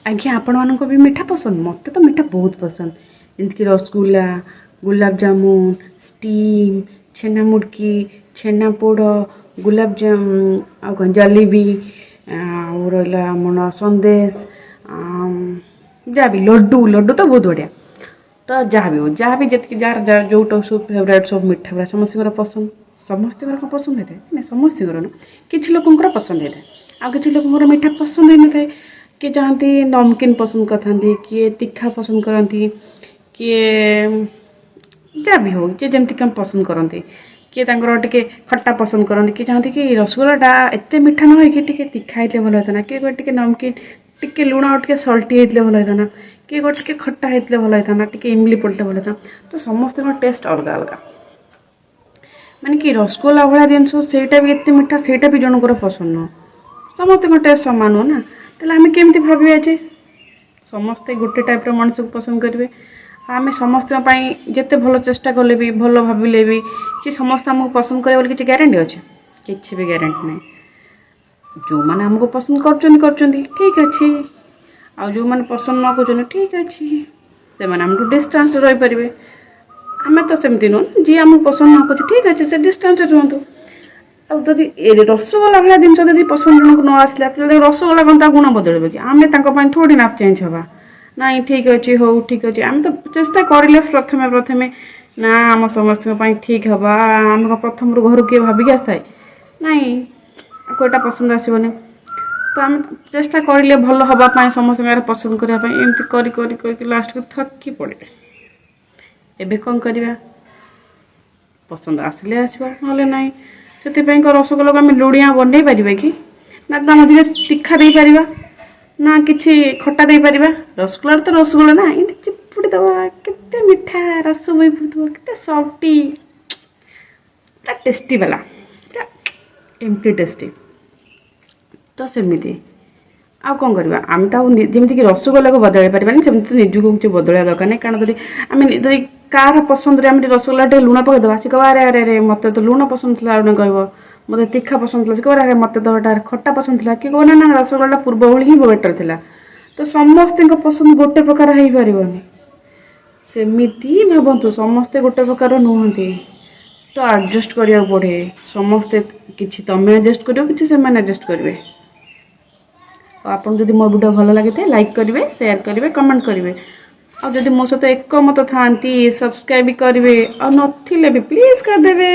आज्ञा आपण मानको भी मीठा पसंद मत तो मीठा बहुत पसंद जमीक रसगुल्ला गुलाब जामुन स्टीम छेना मुड़की छेना पोड़ गुलाब जामुन आ जलेबी रहा मन संदेश जहाँ भी लड्डू लड्डू तो बहुत बढ़िया तो जहाँ भी जी जार जो सब फेवरेट सब मिठा गुड़ा समस्त पसंद समस्त पसंद होता है ना समस्त ना कि लोक पसंद होता है आ कि लोक मीठा पसंद होता है किए चाहती नमकीन पसंद करते किए तीखा पसंद करती किए जहाँ भी हो किए जमती कम पसंद करते किए टे खट्टा पसंद करते किए चाहती कि रसगुल्लाटा एत मीठा न हो कि तीखा होते भल होता किए टे नमकीन टिके लुण और टे सल्टी होते भल होता किए टे खट्टा होते भल होता टे इमली पड़ते भल होता तो समस्त टेस्ट अलग अलग माने कि रसगुल्ला भाया जिनस सेटा भी एत मीठा सेटा भी जनकर पसंद नुह समस्त टेस्ट सामान नुह ना तेल आम केमती भाविया जे समस्ते गोटे टाइप मनुष्य को पसंद करेंगे आम समस्त जिते भल चेष्टा कले भी भल भाविले भी कि समस्त आमको पसंद करे किसी ग्यारंटी अच्छे किसी भी ग्यारंटी ना जो मैंने आमको पसंद कर ठीक अच्छे आ जो मैंने पसंद न कर ठीक अच्छे से मैंने आमको डिस्टेंस रही पारे आम तो सेमती नुह जी आमको पसंद न कर ठीक अच्छे से डिस्टेंस रुहतु आदि रसगोल्ला भाया जिन जब पसंद जनक न आसला रसगोल्ला कौन गुण बदल कि आम थोड़ी ना चेंज हवा ना ठीक अच्छे हो ठीक अच्छे आम तो चेष्टा करें प्रथमे प्रथमे ना आम समस्त ठीक हवा आम प्रथम घर किए भाविक आसए ना कोईटा पसंद आसबनी तो आम चेष्टा करें भल हाँपाई समस्त पसंद करने एमती कर लास्ट को थकी पड़े एबे कौन करवा पसंद आसिले आसवा ना ना से रसगोल्ला को आम लुणिया बनई पारे कि ना ता मझे तीखा दे पार ना कि खट्टा दे पार रसगोल्ला तो रसगोल्ला ना ये चिपुड़ी दबा के मिठा रस बही पड़ो के सफ्टी पूरा टेस्टी वाला पूरा एमती टेस्टी तो सेमती आ कौन करवा आम तो जमीक रसगोल्ला को बदल पार्बानी सेमती तो निजको किसी बदलिया दरकार नहीं कारण जब आम कार पसंद आम रसगोल्ला टे लुण पकईदे सी कह अरे अरे अरे मत तो लुण पसंद थी आने कह मत तीखा पसंद थी कह अरे मत तो खट्टा पसंद थी कि कह ना रसगोल्ला पूर्व भली ही बेटर था तो समस्त पसंद गोटे प्रकार हो पारनी सेमती भावतु समस्ते गोटे प्रकार नुहति तो एडजस्ट करा पड़े समस्ते कि तुम्हें एडजस्ट कर एडजस्ट करेंगे आपन जदि मो वीडियो भल लगे लाइक करेंगे शेयर करेंगे कमेंट करेंगे और जदि मो सहित एकमत था सब्सक्राइब करेंगे और नथिले भी प्लीज करदेवे।